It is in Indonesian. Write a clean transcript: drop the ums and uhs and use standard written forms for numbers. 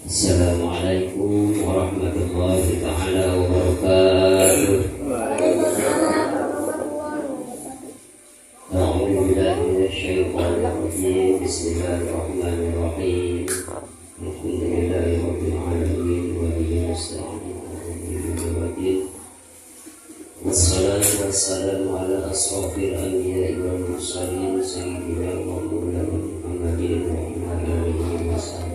Assalamualaikum warahmatullahi ta'ala wabarakatuh. A'udzu billahi minasyaitonir rajim. Bismillahirrahmanirrahim. Alhamdulillahi rabbil alamin wa bihi nasta'in. Wassalatu wassalamu ala asrofil anbiya'i wal mursalin sayyidina wa maulana Muhammadin wa ala alihi wa sahbihi